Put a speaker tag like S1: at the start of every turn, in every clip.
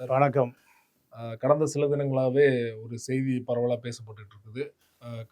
S1: Sir.
S2: வணக்கம்.
S1: கடந்த சில தினங்களாகவே ஒரு செய்தி பரவலாக பேசப்பட்டுட்டு இருக்குது.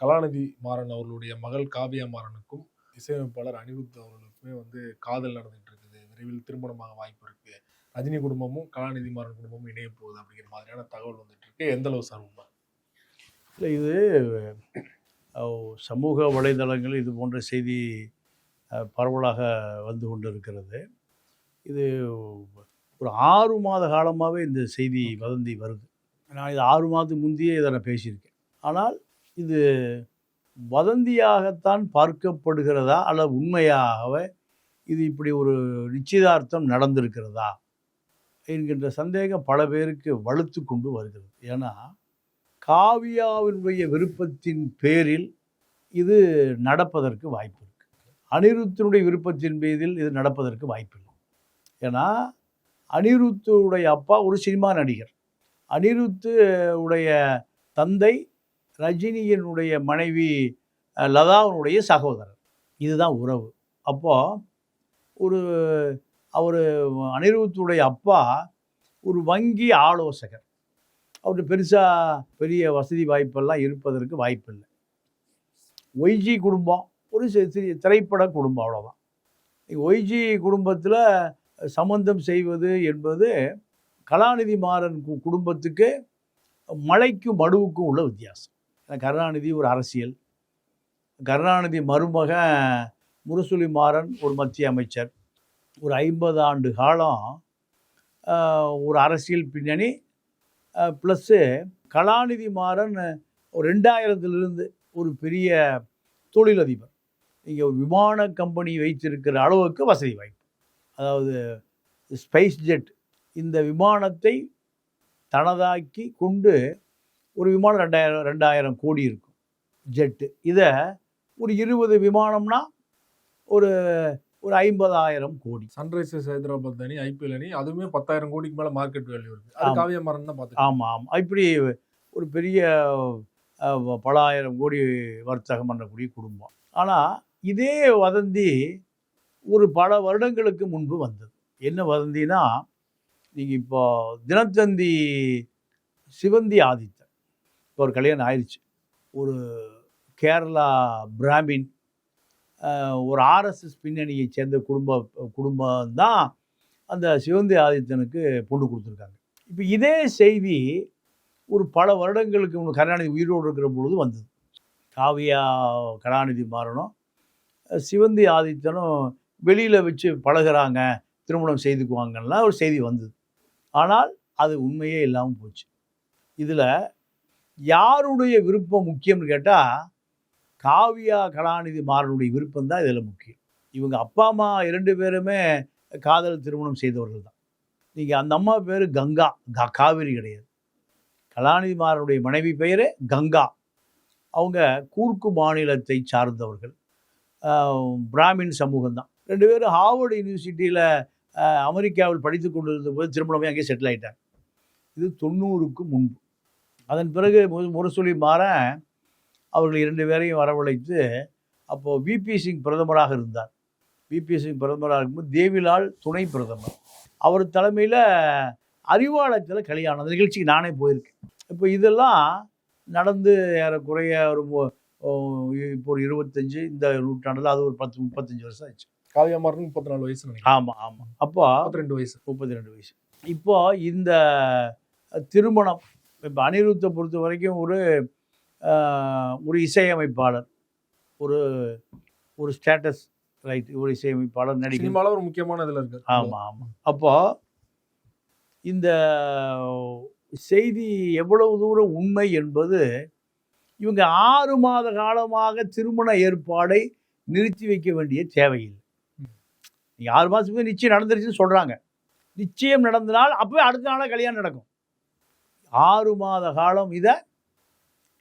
S1: கலாநிதி மாறன் அவர்களுடைய மகள் காவியா மாறனுக்கும் இசையமைப்பாளர் அனிருத் அவர்களுக்குமே காதல் நடந்துட்டு இருக்குது. விரைவில் திருமணமாக வாய்ப்பு இருக்கு. ரஜினி குடும்பமும் கலாநிதி மாறன் குடும்பமும் இணைய போகுது அப்படிங்கிற மாதிரியான தகவல் வந்துட்டு இருக்கு. எந்த அளவு சார் உண்மை?
S2: இல்லை, இது சமூக வலைதளங்கள் இது போன்ற செய்தி பரவலாக வந்து கொண்டு இருக்கிறது. இது ஒரு 6 மாத காலமாகவே இந்த செய்தி வதந்தி வருது. நான் இது 6 மாதத்துக்கு முந்தையே இதை நான் பேசியிருக்கேன். ஆனால் இது வதந்தியாகத்தான் பார்க்கப்படுகிறதா அல்லது உண்மையாகவே இது இப்படி ஒரு நிச்சயதார்த்தம் நடந்திருக்கிறதா என்கின்ற சந்தேகம் பல பேருக்கு வலுத்து கொண்டு வருகிறது. ஏன்னா காவியாவினுடைய விருப்பத்தின் பேரில் இது நடப்பதற்கு வாய்ப்பு இருக்குது. அனிருத்தினுடைய விருப்பத்தின் பேரில் இது நடப்பதற்கு வாய்ப்பில்லை. ஏன்னா அனிருத்துடைய அப்பா ஒரு சினிமா நடிகர், அனிருத்து உடைய தந்தை ரஜினியினுடைய மனைவி லதாவினுடைய சகோதரர். இதுதான் உறவு. அப்போது அவர் அனிருத்துடைய அப்பா ஒரு வங்கி ஆலோசகர். அவருக்கு பெரிய வசதி வாய்ப்பெல்லாம் இருப்பதற்கு வாய்ப்பில்லை. ஒய்ஜி குடும்பம் ஒரு சிறிய திரைப்பட குடும்பம், அவ்வளோதான். ஒய்ஜி குடும்பத்தில் சம்பந்தம் செய்வது என்பது கலாநிதி மாறன் குடும்பத்துக்கு மலைக்கும் மடுவுக்கும் உள்ள வித்தியாசம். கருணாநிதி ஒரு அரசியல், கருணாநிதி மருமகன் முரசொலி மாறன் ஒரு மத்திய அமைச்சர், ஒரு 50 ஆண்டு காலம் ஒரு அரசியல் பின்னணி, ப்ளஸ்ஸு கலாநிதி மாறன் 2000 ஒரு பெரிய தொழிலதிபர். இங்கே ஒரு விமான கம்பெனி வைத்திருக்கிற அளவுக்கு வசதி வாய்ப்பு. அதாவது ஸ்பைஸ் ஜெட் இந்த விமானத்தை தனதாக்கி கொண்டு ஒரு விமானம் 2000 கோடி இருக்கும் ஜெட்டு. இதை ஒரு 20 விமானம்னா ஒரு 50,000 கோடி.
S1: சன்ரைசர்ஸ் ஹைதராபாத் அணி, ஐபிஎல் அணி, அதுவுமே 10,000 கோடிக்கு மேலே மார்க்கெட் வேல்யூ இருக்குது. அது காவியா மாறன் தான் பார்த்து.
S2: ஆமாம், இப்படி ஒரு பெரிய பல ஆயிரம் கோடி வர்த்தகம் பண்ணக்கூடிய குடும்பம். ஆனால் இதே வதந்தி ஒரு பல வருடங்களுக்கு முன்பு வந்தது. என்ன வதந்தினா, நீங்கள் இப்போ தினத்தந்தி சிவந்தி ஆதித்தன், இப்போ ஒரு கல்யாணம் ஆயிடுச்சு. ஒரு கேரளா பிராமின், ஒரு ஆர்எஸ்எஸ் பின்னணியை சேர்ந்த குடும்பம்தான் அந்த சிவந்தி ஆதித்தனுக்கு பொண்ணு கொடுத்துருக்காங்க. இப்போ இதே செய்தி ஒரு பல வருடங்களுக்கு முன்பு கருணாநிதி உயிரோடு இருக்கிற பொழுது வந்தது. காவியா கலாநிதி மாறனும் சிவந்தி ஆதித்தனும் வெளியில் வச்சு பழகிறாங்க, திருமணம் செய்துக்குவாங்கலாம் ஒரு செய்தி வந்தது. ஆனால் அது உண்மையே இல்லாமல் போச்சு. இதில் யாருடைய விருப்பம் முக்கியம்னு கேட்டால் காவியா கலாநிதி மாறனுடைய விருப்பம் தான் இதில் முக்கியம். இவங்க அப்பா அம்மா 2 பேருமே காதல் திருமணம் செய்தவர்கள் தான். நீங்கள் அந்த அம்மா பேர் கங்கா, காவிரி கிடையாது. கலாநிதி மாறனுடைய மனைவி பெயர் கங்கா. அவங்க கூர்க்கு மாநிலத்தை சார்ந்தவர்கள், பிராமின் சமூகம் தான். 2 பேரும் ஹார்வர்டு யூனிவர்சிட்டியில் அமெரிக்காவில் படித்து கொண்டிருந்த போது திருமணமே அங்கே செட்டில் ஆகிட்டாங்க. இது 90க்கு முன்பு. அதன் பிறகு முரசொலி மாறன் அவர்கள் 2 பேரையும் வரவழைத்து, அப்போது விபி சிங் பிரதமராக இருந்தார். விபி சிங் பிரதமராக இருக்கும்போது தேவிலால் துணை பிரதமர். அவர் தலைமையில் அறிவாலயத்தில் கல்யாணம், அந்த நிகழ்ச்சிக்கு நானே போயிருக்கேன். இப்போ இதெல்லாம் நடந்து ஏறக்குறைய இப்போ ஒரு 25, இந்த நூற்றாண்டில் அது ஒரு 10-35 வருஷம் ஆச்சு.
S1: காவியா மாறன் 34 வயசு.
S2: ஆமாம். அப்போ
S1: 32
S2: வயசு. இப்போ இந்த திருமணம், இப்போ அனிருத்தை பொறுத்த வரைக்கும் ஒரு இசையமைப்பாளர், ஒரு ஸ்டேட்டஸ் ரைட், ஒரு இசையமைப்பாளர், நடிகர்,
S1: ஒரு முக்கியமான இதில் இருக்கு.
S2: ஆமாம். அப்போ இந்த செய்தி எவ்வளவு தூரம் உண்மை என்பது, இவங்க 6 மாத காலமாக திருமண ஏற்பாடை நிறுத்தி வைக்க வேண்டிய தேவையில்லை. நீங்கள் 6 மாதத்துக்கு நிச்சயம் நடந்துருச்சுன்னு சொல்கிறாங்க. நிச்சயம் நடந்தனால் அப்போவே அடுத்த நாளாக கல்யாணம் நடக்கும். 6 மாத காலம் இதை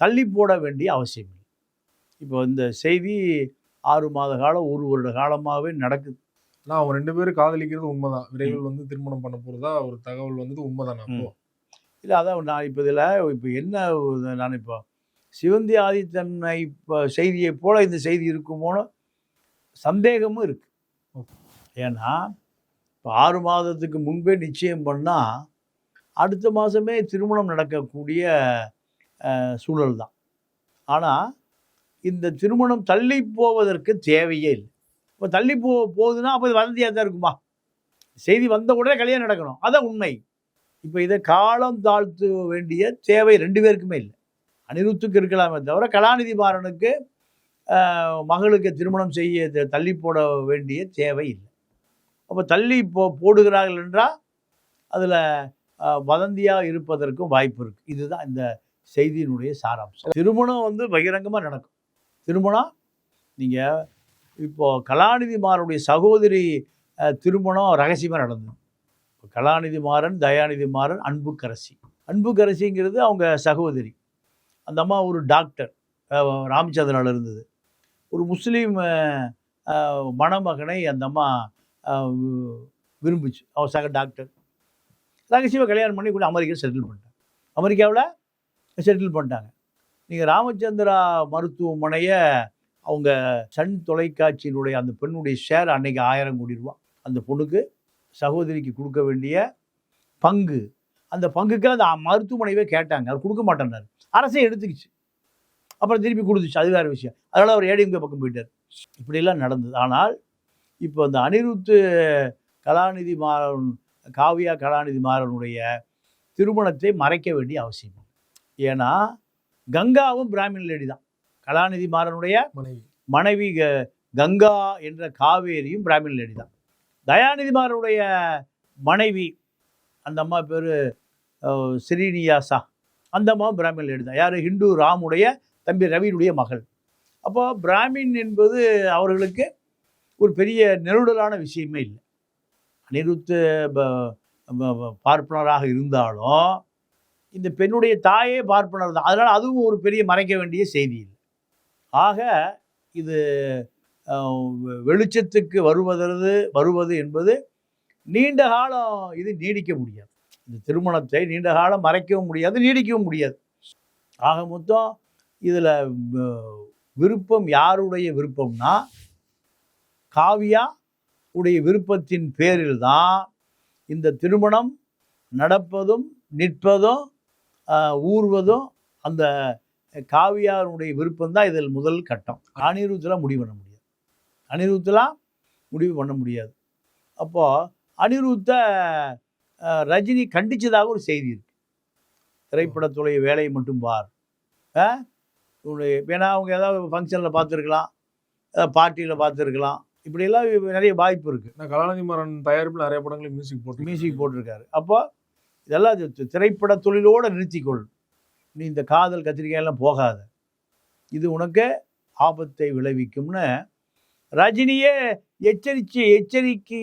S2: தள்ளி போட வேண்டிய அவசியம் இல்லை. இப்போ இந்த செய்தி 6 மாத காலம், 1 வருட காலமாகவே நடக்குது.
S1: ஆனால் அவங்க 2 பேரும் காதலிக்கிறது உண்மைதான். விரைவில் திருமணம் பண்ண போகிறதா ஒரு தகவல் வந்தது உண்மைதான்.
S2: இல்லை, அதான் நான் இப்போ நான் இப்போ சிவந்தி ஆதித்தனை இப்போ செய்தியை போல் இந்த செய்தி இருக்குமோன்னு சந்தேகமும் இருக்குது. ஏன்னா இப்போ 6 மாதத்துக்கு முன்பே நிச்சயம் பண்ணால் அடுத்த மாதமே திருமணம் நடக்கக்கூடிய சூழல் தான். ஆனால் இந்த திருமணம் தள்ளி போவதற்கு தேவையே இல்லை. இப்போ தள்ளி போகுதுன்னா அப்போ இது வதந்தியாக தான் இருக்குமா? செய்தி வந்த உடனே கல்யாணம் நடக்கணும், அதான் உண்மை. இப்போ இதை காலம் தாழ்த்த வேண்டிய தேவை 2 பேருக்குமே இல்லை. அனிருத்துக்கு இருக்கலாமே தவிர கலாநிதி மாறனுக்கு மகளுக்கு திருமணம் செய்ய தள்ளி போட வேண்டிய தேவை இல்லை. அப்போ தள்ளி போடுகிறார்கள் என்றால் அதில் வதந்தியாக இருப்பதற்கும் வாய்ப்பு இருக்குது. இதுதான் இந்த செய்தியினுடைய சாராம்சம். திருமணம் வந்து பகிரங்கமாக நடக்கும். திருமணம் நீங்கள் இப்போது கலாநிதி மாறனுடைய சகோதரி திருமணம் ரகசியமாக நடந்தது. கலாநிதி மாறன், தயாநிதி மாறன், அன்புக்கரசி. அன்புக்கரசிங்கிறது அவங்க சகோதரி. அந்த அம்மா ஒரு டாக்டர், ராமச்சந்திராவில் இருந்தது. ஒரு முஸ்லீம் மணமகனை அந்த அம்மா விரும்பிச்சு. அவன் சக டாக்டர். ரகசியமாக கல்யாணம் பண்ணி கூட அமெரிக்காவில் செட்டில் பண்ணிட்டாங்க. அமெரிக்காவில் செட்டில் பண்ணிட்டாங்க. நீங்கள் ராமச்சந்திரா மருத்துவமனையை அவங்க சன் தொலைக்காட்சியினுடைய அந்த பெண்ணுடைய ஷேர் அன்னைக்கு 1000 கோடி ரூபா. அந்த பொண்ணுக்கு சகோதரிக்கு கொடுக்க வேண்டிய பங்கு, அந்த பங்குக்கு அந்த மருத்துவமனையவே கேட்டாங்க. அது கொடுக்க மாட்டேன்னாரு. அரசே எடுத்துக்கிச்சு. அப்புறம் திருப்பி கொடுத்துச்சு, அது வேறு விஷயம். அதனால் அவர் ஏடிஎம்கே பக்கம் போயிட்டார். இப்படியெல்லாம் நடந்தது. ஆனால் இப்போ அந்த அனிருத்து கலாநிதி மாறன், காவியா கலாநிதி மாறனுடைய திருமணத்தை மறைக்க வேண்டிய அவசியம். ஏன்னா கங்காவும் பிராமின் லேடி தான். கலாநிதி மாறனுடைய மனைவி கங்கா என்ற காவேரியும் பிராமின் லேடி தான். தயாநிதி மாறனுடைய மனைவி, அந்த அம்மா பேர் ஸ்ரீனியாசா, அந்த அம்மாவும் பிராமின் லேடி தான். யார்? ஹிந்து ராமுடைய தம்பி ரவியினுடைய மகள். அப்போ பிராமின் என்பது அவர்களுக்கு ஒரு பெரிய நெருடலான விஷயமே இல்லை. அனிருத்து பார்ப்பனராக இருந்தாலும் இந்த பெண்ணுடைய தாயே பார்ப்பனர் தான். அதனால் அதுவும் ஒரு பெரிய மறைக்க வேண்டிய செய்தி இல்லை. ஆக இது வெளிச்சத்துக்கு வருவது என்பது நீண்ட காலம் இது நீடிக்க முடியாது. இந்த திருமணத்தை நீண்ட காலம் மறைக்கவும் முடியாது, நீடிக்கவும் முடியாது. ஆக மொத்தம் இதில் விருப்பம் யாருடைய விருப்பம்னா காவியா உடைய விருப்பத்தின் பேரில் தான் இந்த திருமணம் நடப்பதும் நிற்பதும் ஊர்வதும் அந்த காவியாருடைய விருப்பம்தான் இதில் முதல் கட்டம். அனிருத்தெலாம் முடிவு பண்ண முடியாது. அனிருத்தெலாம் முடிவு பண்ண முடியாது. அப்போது அனிருத்தை ரஜினி கண்டித்ததாக ஒரு செய்தி இருக்குது. திரைப்படத்துடைய வேலையை மட்டும் பார். ஏன்னா அவங்க ஏதாவது ஃபங்க்ஷனில் பார்த்துருக்கலாம், ஏதாவது பார்ட்டியில் பார்த்துருக்கலாம். இப்படியெல்லாம் நிறைய வாய்ப்பு இருக்குது.
S1: கலாநிதி மாறன் தயாரிப்பில் நிறைய படங்களுக்கு மியூசிக்
S2: போட்டிருக்காரு. அப்போ இதெல்லாம் திரைப்பட தொழிலோடு நிறுத்திக்கொள். நீ இந்த காதல் கத்திரிக்காயெல்லாம் போகாத, இது உனக்கு ஆபத்தை விளைவிக்கும்னு ரஜினியே எச்சரிக்கை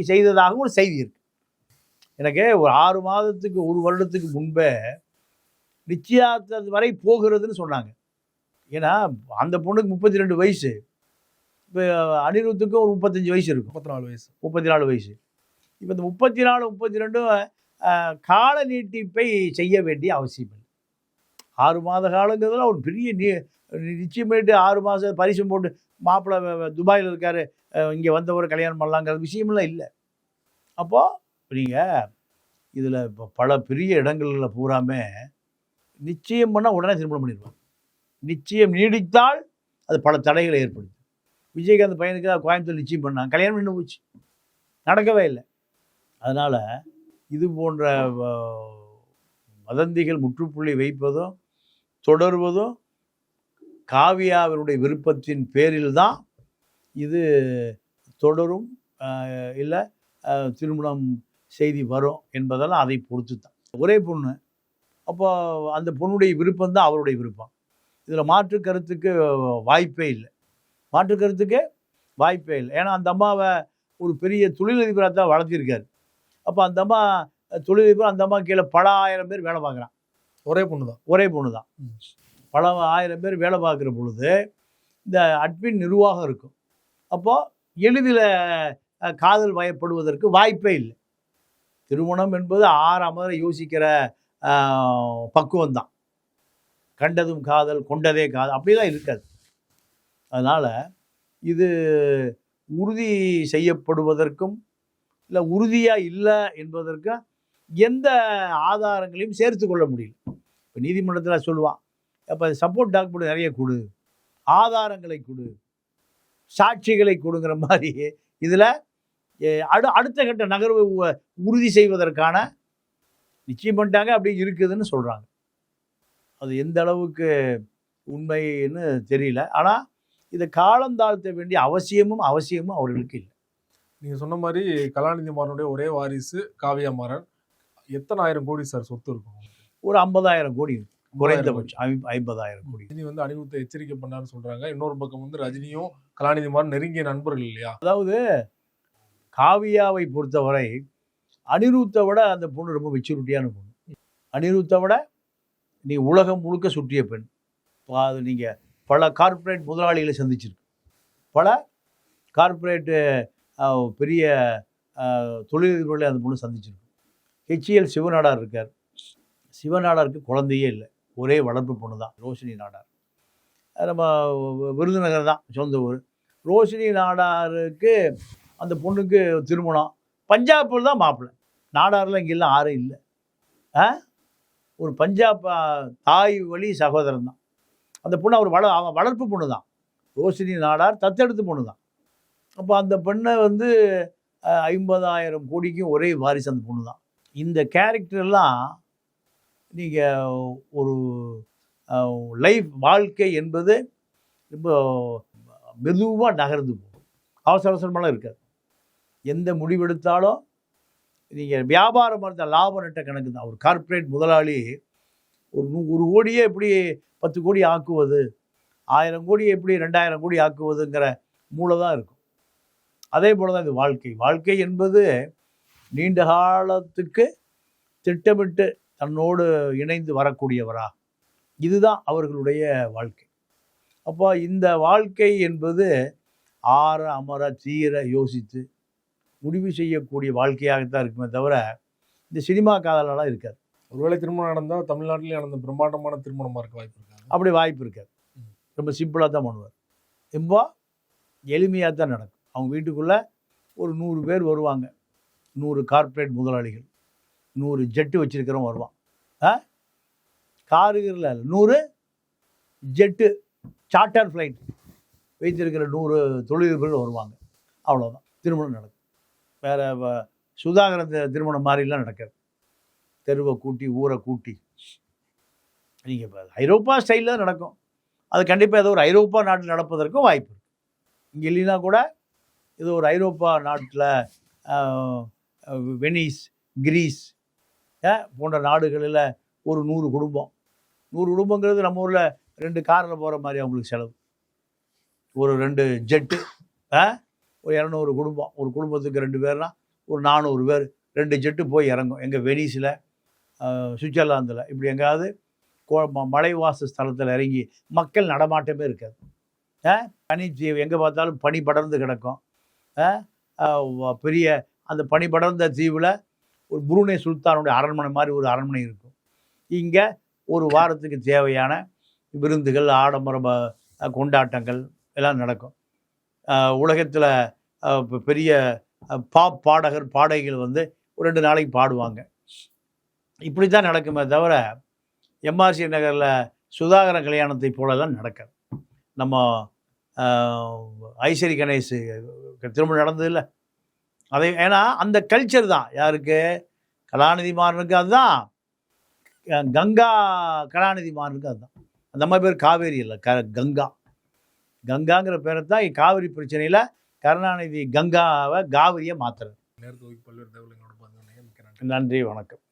S2: செய்ததாக ஒரு செய்தி இருக்குது. எனக்கு ஒரு 6 மாதத்துக்கு 1 வருடத்துக்கு முன்பே நிச்சயார்த்தம் வரை போகிறதுன்னு சொன்னாங்க. ஏன்னா அந்த பொண்ணுக்கு 32 வயசு, இப்போ அனிருத்துக்கு ஒரு 35 வயசு இருக்கும். 34 வயசு. இப்போ இந்த 34 32 கால நீட்டிப்பை செய்ய வேண்டிய அவசியம் இல்லை. 6 மாத காலங்கிறதுலாம் ஒரு பெரிய நிச்சயமாயிட்டு 6 மாதம் பரிசம் போட்டு மாப்பிள்ளை துபாயில் இருக்கார், இங்கே வந்தவர் கல்யாணம் பண்ணலாங்கிற விஷயமெல்லாம் இல்லை. அப்போது நீங்கள் இதில் இப்போ பல பெரிய இடங்களில் பூராமே நிச்சயம் பண்ணால் உடனே திருமணம் பண்ணிடுவாங்க. நிச்சயம் நீடித்தால் அது பல தடைகளை ஏற்படுத்தும். விஜயகாந்த் பையனுக்கு கோயம்புத்தூர் நிச்சயம் பண்ணாங்க, கல்யாணம் பண்ணி போச்சு, நடக்கவே இல்லை. அதனால் இது போன்ற வதந்திகள் முற்றுப்புள்ளி வைப்பதும் தொடர்வதும் காவியாவினுடைய விருப்பத்தின் பேரில் தான் இது தொடரும், இல்லை திருமணம் செய்தி வரும் என்பதெல்லாம் அதை பொறுத்து தான். ஒரே பொண்ணு, அப்போ அந்த பொண்ணுடைய விருப்பம் தான் அவருடைய விருப்பம். இதில் மாற்று கருத்துக்கு வாய்ப்பே இல்லை. ஏன்னா அந்த அம்மாவை ஒரு பெரிய தொழிலதிபராக தான் வளர்த்திருக்காரு. அப்போ அந்த அம்மா தொழிலதிபர், அந்த அம்மா கீழே பல 1000 பேர் வேலை பார்க்குறான். ஒரே பொண்ணு தான். பல 1000 பேர் வேலை பார்க்குற பொழுது இந்த அட்மின் நிர்வாகம் இருக்கும். அப்போது எளிதில் காதல் வயப்படுவதற்கு வாய்ப்பே இல்லை. திருமணம் என்பது 6 அமர யோசிக்கிற பக்குவம் தான். கண்டதும் காதல், கொண்டதே காதல் அப்படிலாம் இருக்காது. அதனால் இது உறுதி செய்யப்படுவதற்கும் இல்லை உறுதியாக இல்லை என்பதற்கும் எந்த ஆதாரங்களையும் சேர்த்து கொள்ள முடியல. இப்போ நீதிமன்றத்தில் சொல்லுவான், அப்போ சப்போர்ட் டாக்குமெண்ட் நிறைய கொடு, ஆதாரங்களை கொடு, சாட்சிகளை கொடுங்கிற மாதிரி இதில் அடுத்த கட்ட நகர்வு உறுதி செய்வதற்கான நிச்சயம் பண்ணிட்டாங்க, அப்படி இருக்குதுன்னு சொல்கிறாங்க. அது எந்த அளவுக்கு உண்மைன்னு தெரியல. ஆனால் இதை காலம் தாழ்த்த வேண்டிய அவசியமும் அவர்களுக்கு இல்லை.
S1: நீங்கள் சொன்ன மாதிரி கலாநிதி மாறனுடைய ஒரே வாரிசு காவியா மாறன். எத்தனை ஆயிரம் கோடி சார் சொத்து இருக்கும்?
S2: ஒரு 50,000 கோடி குறைந்தபட்சம் 50,000 கோடி.
S1: ரஜினி வந்து அனிருத்தை எச்சரிக்கை பண்ணாருன்னு சொல்றாங்க. இன்னொரு பக்கம் வந்து ரஜினியும் கலாநிதி மாறன் நெருங்கிய நண்பர்கள் இல்லையா?
S2: அதாவது காவியாவை பொறுத்தவரை அனிருத்தை விட அந்த பொண்ணு ரொம்ப மெச்சூரிட்டியான பொண்ணு. அனிருத்தை விட நீ உலகம் முழுக்க சுற்றிய பெண். அது நீங்கள் பல கார்ப்பரேட் முதலாளிகளை சந்திச்சிருக்கு, பல கார்ப்பரேட்டு பெரிய தொழிலதிபர்களை அந்த பொண்ணு சந்திச்சிருக்கு. ஹெச்எல் சிவநாடார் இருக்கார். சிவநாடாருக்கு குழந்தையே இல்லை, ஒரே வளர்ப்பு பொண்ணு தான் ரோஷினி நாடார். நம்ம விருதுநகர் தான் சொந்த ஊர். ரோஷினி நாடாருக்கு அந்த பொண்ணுக்கு திருமணம் பஞ்சாபில் தான் மாப்பிள்ளை. நாடாரில் இங்கே இல்லை, ஆறும் இல்லை. ஒரு பஞ்சாப் தாய் வழி சகோதரன் தான் அந்த பொண்ணு. அவன் வளர்ப்பு பொண்ணு தான். ரோஷினி நாடார் தத்தெடுத்து பொண்ணு தான். அப்போ அந்த பெண்ணை வந்து 50,000 கோடிக்கும் ஒரே வாரிசு அந்த பொண்ணு தான். இந்த கேரக்டர்லாம் நீங்கள் ஒரு லைஃப் வாழ்க்கை என்பது ரொம்ப மெதுவாக நகர்ந்து போகும். அவசரமெல்லாம் இருக்காது. எந்த முடிவெடுத்தாலும் நீங்கள் வியாபாரம் இருந்த லாப நட்ட கணக்கு தான். ஒரு கார்ப்பரேட் முதலாளி ஒரு கோடியே எப்படி 10 கோடி ஆக்குவது, 1000 கோடியை எப்படி 2000 கோடி ஆக்குவதுங்கிற மூளை தான் இருக்கும். அதே போல தான் இது வாழ்க்கை என்பது நீண்ட காலத்துக்கு திட்டமிட்டு தன்னோடு இணைந்து வரக்கூடியவரா, இதுதான் அவர்களுடைய வாழ்க்கை. அப்போ இந்த வாழ்க்கை என்பது ஆற அமர தீர யோசித்து முடிவு செய்யக்கூடிய வாழ்க்கையாகத்தான் இருக்குமே தவிர இந்த சினிமா காதலெல்லாம் இருக்காது.
S1: ஒருவேளை திருமணம் நடந்தால் தமிழ்நாட்டிலே நடந்த பிரம்மாண்டமான திருமணமாக இருக்க வாய்ப்பு இருக்காது.
S2: அப்படி வாய்ப்பு இருக்காது. ரொம்ப சிம்பிளாக தான் பண்ணுவார். ரொம்ப எளிமையாக தான் நடக்கும். அவங்க வீட்டுக்குள்ளே ஒரு 100 பேர் வருவாங்க. 100 கார்ப்பரேட் முதலாளிகள், 100 ஜெட்டு வச்சுருக்கிறவங்க வருவான். காருகளில் 100 ஜெட்டு சார்ட்டர் ஃப்ளைட் வைத்திருக்கிற 100 தொழிலதிபர்கள் வருவாங்க. அவ்வளோதான் திருமணம் நடக்கும். வேறு சுதாகரன் திருமணம் மாதிரிலாம் நடக்காது. தெருவை கூட்டி ஊரை கூட்டி நீங்கள் இப்போ ஐரோப்பா ஸ்டைலில் தான் நடக்கும். அது கண்டிப்பாக ஏதோ ஒரு ஐரோப்பா நாட்டில் நடப்பதற்கும் வாய்ப்பு இருக்குது. இங்கே இல்லைன்னா கூட ஏதோ ஒரு ஐரோப்பா நாட்டில் வெனிஸ், கிரீஸ் போன்ற நாடுகளில் ஒரு 100 குடும்பம். 100 குடும்பங்கிறது நம்ம ஊரில் 2 காரில் போகிற மாதிரி அவங்களுக்கு செலவு. ஒரு 2 ஜெட்டு, ஒரு 200 குடும்பம். ஒரு குடும்பத்துக்கு 2 பேர்னால் ஒரு 400 பேர் 2 ஜெட்டு போய் இறங்கும். எங்கள் வெனிஸில், சுவிட்சர்லாந்தில், இப்படி எங்கேயாவது மலைவாச ஸ்தலத்தில் இறங்கி மக்கள் நடமாட்டமே இருக்காது. பனித்தீவு எங்கே பார்த்தாலும் பனி படர்ந்து கிடக்கும். பெரிய அந்த பனி படர்ந்த தீவில் ஒரு புருனே சுல்தானுடைய அரண்மனை மாதிரி ஒரு அரண்மனை இருக்கும். இங்கே ஒரு வாரத்துக்கு தேவையான விருந்துகள், ஆடம்பர கொண்டாட்டங்கள் எல்லாம் நடக்கும். உலகத்தில் பெரிய பாப் பாடகர்கள் வந்து ஒரு 2 நாளைக்கு பாடுவாங்க. இப்படி தான் நடக்குமே தவிர எம்ஆர்சி நகரில் சுதாகரன் கல்யாணத்தை போலலாம் நடக்காது. நம்ம ஐஸ்வரி கணேஷ் திருமணம் நடந்ததில்லை அதை, ஏன்னா அந்த கல்ச்சர் தான் யாருக்கு, கலாநிதி மாறனுக்கு அதுதான், கங்கா கலாநிதி மாறனுக்கு அதுதான். அந்த மாதிரி பேர் காவேரி இல்லை, கங்காங்கிற பேரை தான் காவிரி பிரச்சனையில் கருணாநிதி கங்காவை காவிரியை மாற்றுறது.
S1: நேரத்துக்கு பல்வேறு தகவல்களோட
S2: நன்றி, வணக்கம்.